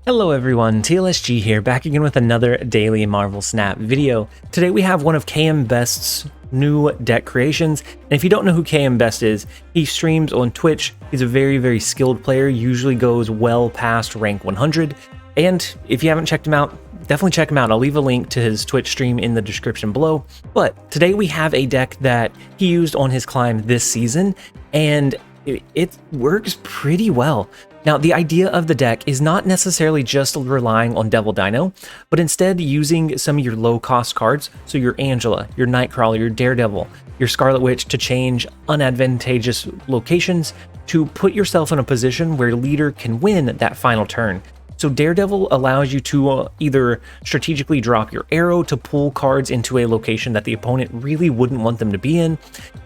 Hello everyone, TLSG here, back again with another daily Marvel Snap video. Today we have one of KMBest's new deck creations, and if you don't know who KMBest is, he streams on Twitch. He's a very skilled player, usually goes well past rank 100, and if you haven't checked him out, definitely check him out. I'll leave a link to his Twitch stream in the description below. But today we have a deck that he used on his climb this season, and it works pretty well. Now, the idea of the deck is not necessarily just relying on Devil Dino, but instead using some of your low-cost cards, so your Angela, your Nightcrawler, your Daredevil, your Scarlet Witch, to change unadvantageous locations to put yourself in a position where leader can win that final turn. So Daredevil allows you to either strategically drop your Aero to pull cards into a location that the opponent really wouldn't want them to be in.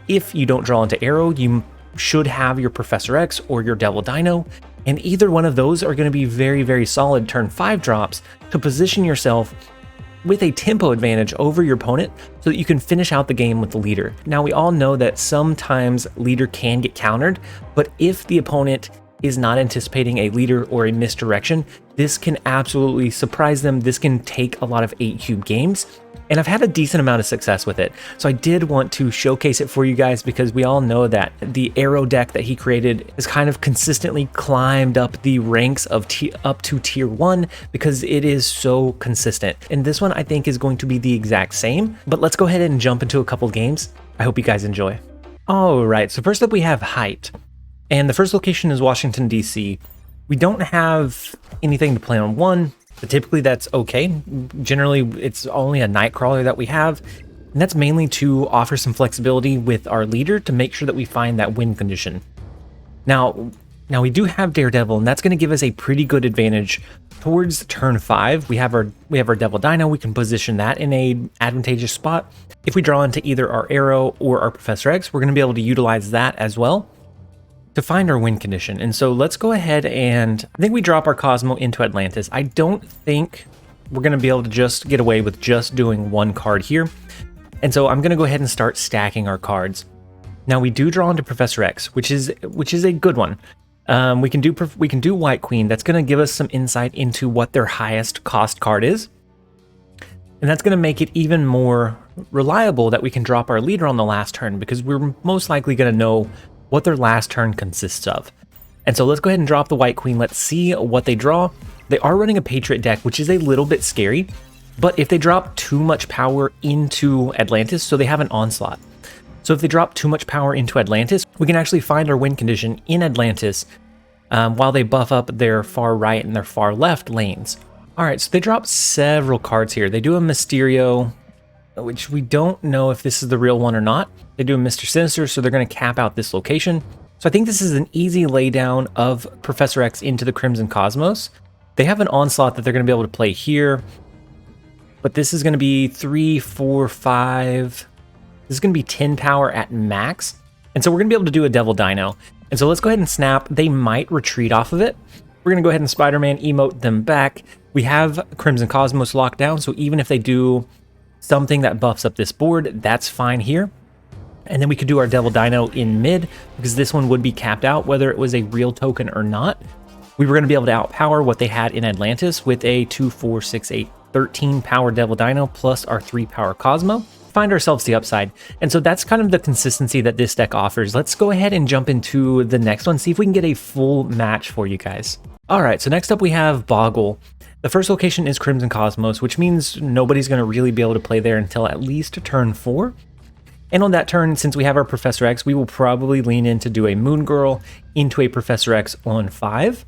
If you don't draw into Aero, you should have your Professor X or your Devil Dino, and either one of those are going to be very solid turn 5 drops to position yourself with a tempo advantage over your opponent so that you can finish out the game with the leader. Now, we all know that sometimes leader can get countered, but if the opponent is not anticipating a leader or a misdirection, this can absolutely surprise them. This can take a lot of 8-cube games, and I've had a decent amount of success with it. So I did want to showcase it for you guys because we all know that the Aero deck that he created has kind of consistently climbed up the ranks of up to tier 1 because it is so consistent. And this one I think is going to be the exact same, but let's go ahead and jump into a couple games. I hope you guys enjoy. All right, so first up we have height. And the first location is Washington, D.C. We don't have anything to play on one, but typically that's okay. Generally, it's only a Nightcrawler that we have, and that's mainly to offer some flexibility with our leader to make sure that we find that win condition. Now we do have Daredevil, and that's going to give us a pretty good advantage towards turn 5. We have our Devil Dino. We can position that in a advantageous spot. If we draw into either our Aero or our Professor X, we're going to be able to utilize that as well to find our win condition. And so let's go ahead and I think we drop our Cosmo into Atlantis. I don't think we're going to be able to just get away with just doing one card here. And so I'm going to go ahead and start stacking our cards. Now we do draw into Professor X, which is a good one. We can do White Queen. That's going to give us some insight into what their highest cost card is. And that's going to make it even more reliable that we can drop our leader on the last turn, because we're most likely going to know what their last turn consists of. And so let's go ahead and drop the White Queen. Let's see what they draw. They are running a Patriot deck, which is a little bit scary, but if they drop too much power into Atlantis, so they have an Onslaught. So if they drop too much power into Atlantis, we can actually find our win condition in Atlantis while they buff up their far right and their far left lanes. All right, so they drop several cards here. They do a Mysterio, which we don't know if this is the real one or not. They do a Mr. Sinister, so they're going to cap out this location. So I think this is an easy laydown of Professor X into the Crimson Cosmos. They have an Onslaught that they're going to be able to play here, but this is going to be 3, 4, 5. This is going to be 10 power at max. And so we're going to be able to do a Devil Dino. And so let's go ahead and snap. They might retreat off of it. We're going to go ahead and Spider-Man emote them back. We have Crimson Cosmos locked down, so even if they do something that buffs up this board, that's fine here. And then we could do our Devil Dino in mid, because this one would be capped out whether it was a real token or not. We were going to be able to outpower what they had in Atlantis with a 2, 4, 6, 8, 13 power Devil Dino plus our 3 power Cosmo. Find ourselves the upside. And so that's kind of the consistency that this deck offers. Let's go ahead and jump into the next one, see if we can get a full match for you guys. All right, so next up we have Boggle. The first location is Crimson Cosmos, which means nobody's going to really be able to play there until at least turn 4. And on that turn, since we have our Professor X, we will probably lean in to do a Moon Girl into a Professor X on 5,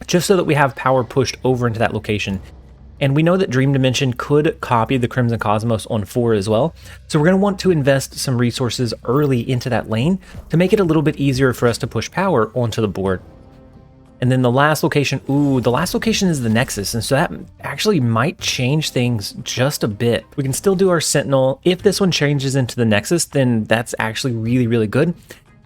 just so that we have power pushed over into that location. And we know that Dream Dimension could copy the Crimson Cosmos on 4 as well, so we're going to want to invest some resources early into that lane to make it a little bit easier for us to push power onto the board. And then the last location, the last location is the Nexus, and so that actually might change things just a bit. We can still do our Sentinel. If this one changes into the Nexus, then that's actually really good.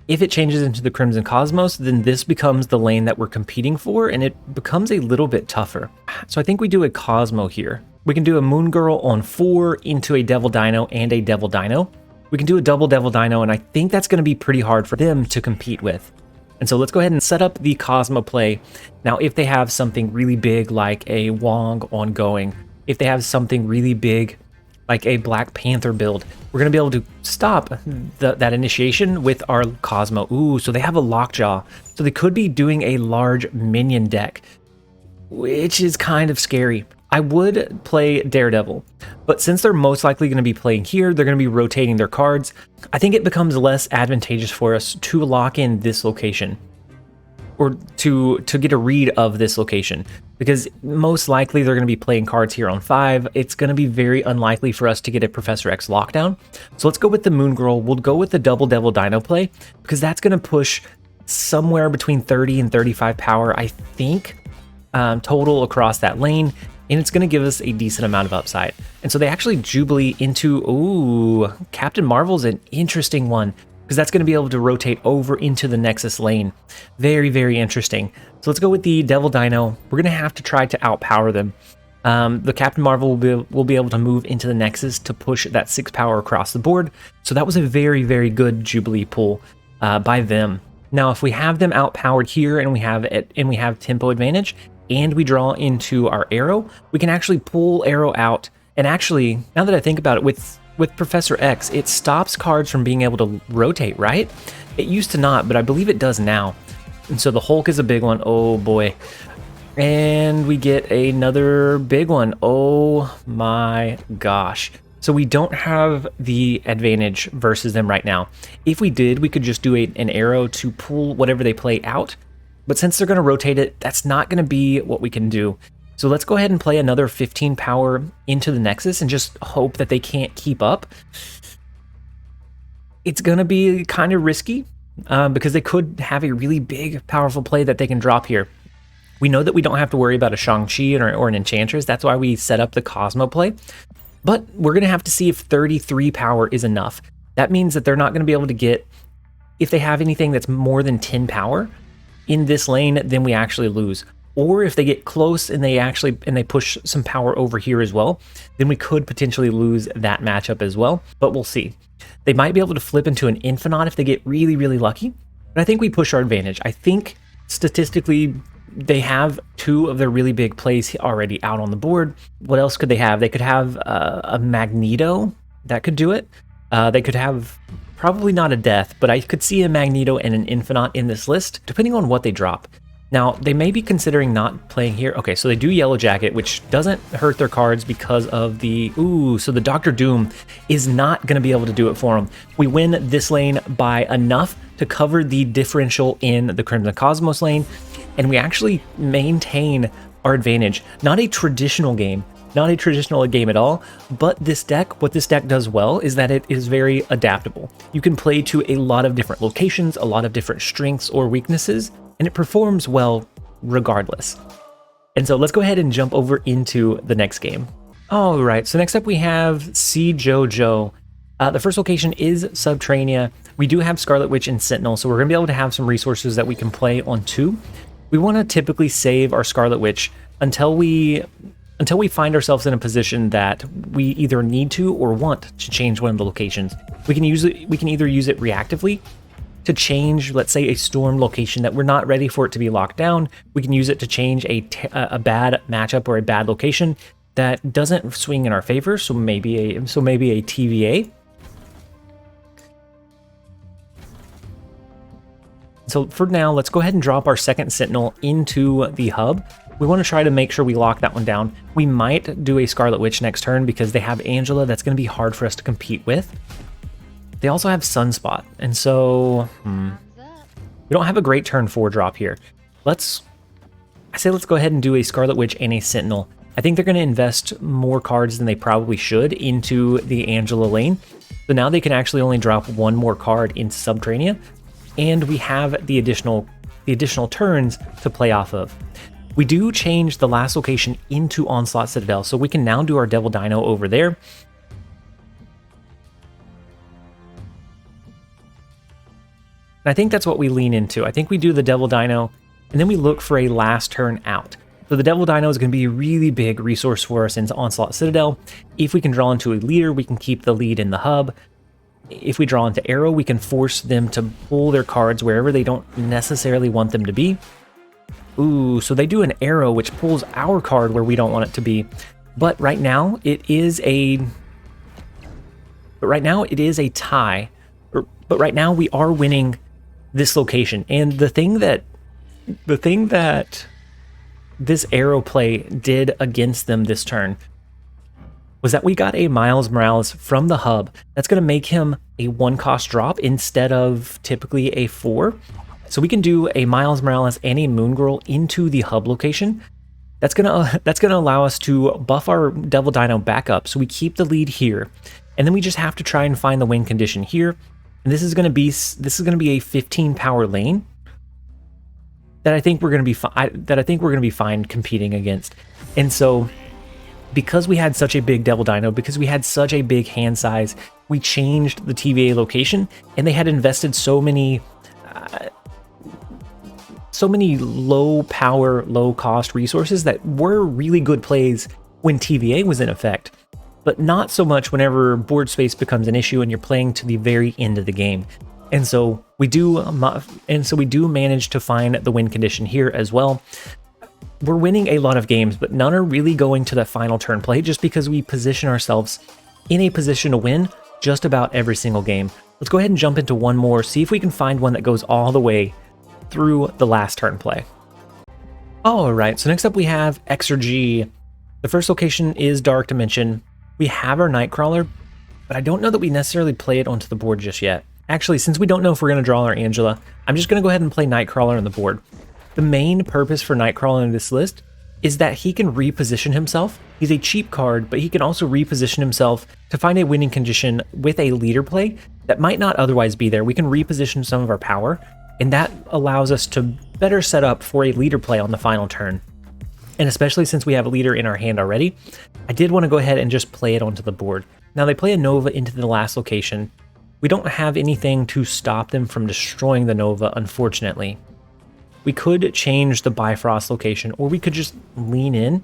If it changes into the Crimson Cosmos, then this becomes the lane that we're competing for, and it becomes a little bit tougher. So I think we do a Cosmo here. We can do a Moon Girl on 4 into a Devil Dino and a Devil Dino. We can do a double Devil Dino, and I think that's going to be pretty hard for them to compete with. And so let's go ahead and set up the Cosmo play. Now, if they have something really big like a Wong ongoing, if they have something really big like a Black Panther build, we're going to be able to stop that initiation with our Cosmo. Ooh, so they have a Lockjaw. So they could be doing a large minion deck, which is kind of scary. I would play Daredevil, but since they're most likely going to be playing here, they're going to be rotating their cards. I think it becomes less advantageous for us to lock in this location, or to get a read of this location, because most likely they're going to be playing cards here on 5. It's going to be very unlikely for us to get a Professor X lockdown. So let's go with the Moon Girl. We'll go with the Double Devil Dino play, because that's going to push somewhere between 30 and 35 power, I think, total across that lane. And it's going to give us a decent amount of upside. And so they actually Jubilee into, ooh, Captain Marvel's an interesting one, because that's going to be able to rotate over into the Nexus lane. Very, very interesting. So let's go with the Devil Dino. We're going to have to try to outpower them. The Captain Marvel will be able to move into the Nexus to push that 6 power across the board. So that was a very, very good Jubilee pull by them. Now, if we have them outpowered here and we have tempo advantage, and we draw into our Aero, we can actually pull Aero out. And actually, now that I think about it, with Professor X, it stops cards from being able to rotate, right? It used to not, but I believe it does now. And so the Hulk is a big one. Oh boy. And we get another big one. Oh my gosh. So we don't have the advantage versus them right now. If we did, we could just do an Aero to pull whatever they play out. But since they're going to rotate it, that's not going to be what we can do. So let's go ahead and play another 15 power into the Nexus and just hope that they can't keep up. It's going to be kind of risky because they could have a really big, powerful play that they can drop here. We know that we don't have to worry about a Shang-Chi or an Enchantress. That's why we set up the Cosmo play. But we're going to have to see if 33 power is enough. That means that they're not going to be able to get, if they have anything that's more than 10 power, in this lane, then we actually lose. Or if they get close and they push some power over here as well, then we could potentially lose that matchup as well, but we'll see. They might be able to flip into an Infinite if they get really, really lucky, but I think we push our advantage. I think statistically, they have 2 of their really big plays already out on the board. What else could they have? They could have a Magneto that could do it. They could have probably not a Death, but I could see a Magneto and an Infinite in this list, depending on what they drop. Now, they may be considering not playing here. Okay, so they do Yellow Jacket, which doesn't hurt their cards because of the... Ooh, so the Doctor Doom is not going to be able to do it for them. We win this lane by enough to cover the differential in the Crimson Cosmos lane, and we actually maintain our advantage. Not a traditional game. Not a traditional game at all, but this deck, what this deck does well is that it is very adaptable. You can play to a lot of different locations, a lot of different strengths or weaknesses, and it performs well regardless. And so let's go ahead and jump over into the next game. All right, so next up we have See Jojo. The first location is Subterranea. We do have Scarlet Witch and Sentinel, so we're going to be able to have some resources that we can play on 2. We want to typically save our Scarlet Witch until we find ourselves in a position that we either need to or want to change one of the locations. We can either use it reactively to change, let's say, a storm location that we're not ready for it to be locked down. We can use it to change a bad matchup or a bad location that doesn't swing in our favor. So maybe a TVA. So for now, let's go ahead and drop our second Sentinel into the hub. We want to try to make sure we lock that one down. We might do a Scarlet Witch next turn because they have Angela. That's going to be hard for us to compete with. They also have Sunspot, and so we don't have a great turn 4 drop here. Let's go ahead and do a Scarlet Witch and a Sentinel. I think they're going to invest more cards than they probably should into the Angela lane. So now they can actually only drop 1 more card into Subterranea, and we have the additional turns to play off of. We do change the last location into Onslaught Citadel, so we can now do our Devil Dino over there. And I think that's what we lean into. I think we do the Devil Dino, and then we look for a last turn out. So the Devil Dino is going to be a really big resource for us into Onslaught Citadel. If we can draw into a leader, we can keep the lead in the hub. If we draw into Aero, we can force them to pull their cards wherever they don't necessarily want them to be. Ooh, so they do an Aero, which pulls our card where we don't want it to be. But right now, it is a tie. But right now, we are winning this location. And the thing that this Aero play did against them this turn was that we got a Miles Morales from the hub. That's going to make him a 1-cost drop instead of typically a 4. So we can do a Miles Morales and a Moon Girl into the hub location. That's gonna allow us to buff our Devil Dino back up, so we keep the lead here, and then we just have to try and find the win condition here. And this is gonna be a 15 power lane that I think we're gonna be fine competing against. And so, because we had such a big Devil Dino, because we had such a big hand size, we changed the TVA location, and they had invested so many low power, low cost resources that were really good plays when TVA was in effect, but not so much whenever board space becomes an issue and you're playing to the very end of the game. And so we do manage to find the win condition here as well. We're winning a lot of games, but none are really going to the final turn play just because we position ourselves in a position to win just about every single game. Let's go ahead and jump into one more, see if we can find one that goes all the way through the last turn play. Alright, so next up we have Exergy. The first location is Dark Dimension. We have our Nightcrawler, but I don't know that we necessarily play it onto the board just yet. Actually, since we don't know if we're going to draw our Angela, I'm just going to go ahead and play Nightcrawler on the board. The main purpose for Nightcrawler in this list is that he can reposition himself. He's a cheap card, but he can also reposition himself to find a winning condition with a leader play that might not otherwise be there. We can reposition some of our power, and that allows us to better set up for a leader play on the final turn. And especially since we have a leader in our hand already, I did want to go ahead and just play it onto the board. Now they play a Nova into the last location. We don't have anything to stop them from destroying the Nova, unfortunately. We could change the Bifrost location, or we could just lean in.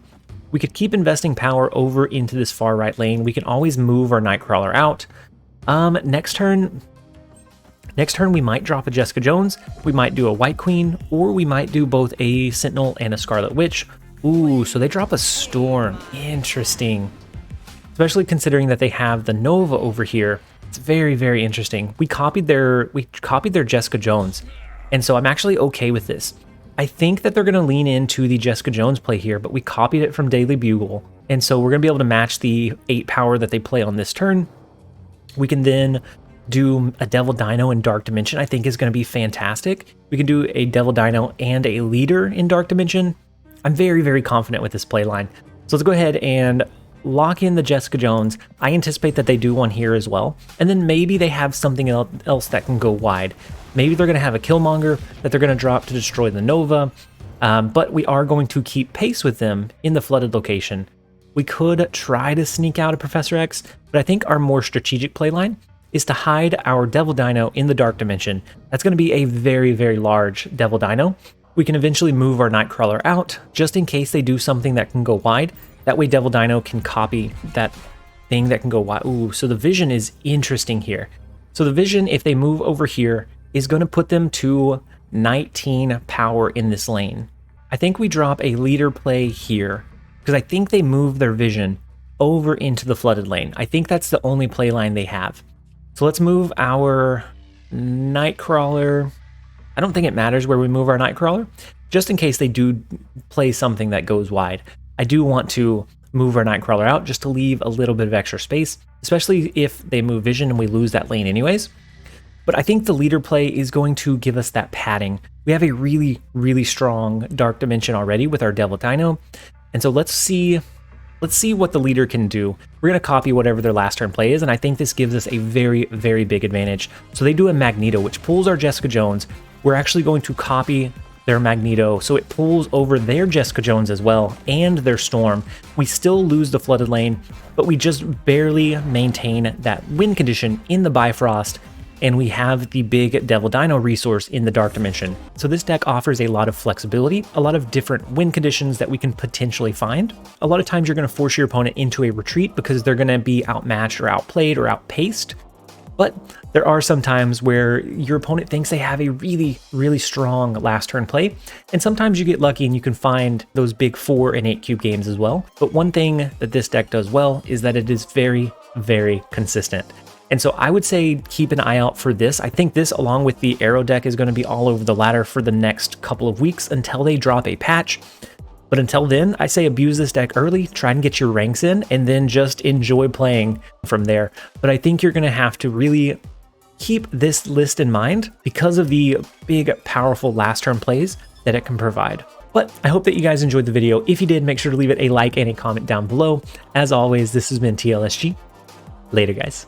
We could keep investing power over into this far right lane. We can always move our Nightcrawler out. Next turn we might drop a Jessica Jones, we might do a White Queen, or we might do both a Sentinel and a Scarlet Witch. Ooh, so they drop a Storm. Interesting. Especially considering that they have the Nova over here. It's very, very interesting. We copied their Jessica Jones, and so I'm actually okay with this. I think that they're going to lean into the Jessica Jones play here, but we copied it from Daily Bugle, and so we're going to be able to match the 8 power that they play on this turn. We can then do a Devil Dino in Dark Dimension. I think is going to be fantastic. We can do a Devil Dino and a leader in Dark Dimension. I'm very, very confident with this play line. So let's go ahead and lock in the Jessica Jones. I anticipate that they do one here as well. And then maybe they have something else that can go wide. Maybe they're going to have a Killmonger that they're going to drop to destroy the Nova. But we are going to keep pace with them in the flooded location. We could try to sneak out a Professor X, but I think our more strategic play line is to hide our Devil Dino in the Dark Dimension. That's going to be a very, very large Devil Dino. We can eventually move our Nightcrawler out, just in case they do something that can go wide. That way Devil Dino can copy that thing that can go wide. Ooh, so the vision is interesting here. So the vision, if they move over here, is going to put them to 19 power in this lane. I think we drop a leader play here, because I think they move their vision over into the flooded lane. I think that's the only play line they have. So let's move our Nightcrawler. I don't think it matters where we move our Nightcrawler, just in case they do play something that goes wide. I do want to move our Nightcrawler out just to leave a little bit of extra space, especially if they move vision and we lose that lane anyways. But I think the leader play is going to give us that padding. We have a really, really strong Dark Dimension already with our Devil Dino. And so let's see what the leader can do. We're going to copy whatever their last turn play is, and I think this gives us a very, very big advantage. So they do a Magneto, which pulls our Jessica Jones. We're actually going to copy their Magneto, so it pulls over their Jessica Jones as well, and their Storm. We still lose the flooded lane, but we just barely maintain that win condition in the Bifrost, and we have the big Devil Dino resource in the Dark Dimension. So this deck offers a lot of flexibility, a lot of different win conditions that we can potentially find. A lot of times you're going to force your opponent into a retreat because they're going to be outmatched or outplayed or outpaced. But there are some times where your opponent thinks they have a really, really strong last turn play, and sometimes you get lucky and you can find those big 4 and 8 cube games as well. But one thing that this deck does well is that it is very, very consistent. And so I would say keep an eye out for this. I think this, along with the Aero deck, is going to be all over the ladder for the next couple of weeks until they drop a patch. But until then, I say abuse this deck early, try and get your ranks in, and then just enjoy playing from there. But I think you're going to have to really keep this list in mind because of the big, powerful last turn plays that it can provide. But I hope that you guys enjoyed the video. If you did, make sure to leave it a like and a comment down below. As always, this has been TLSG. Later, guys.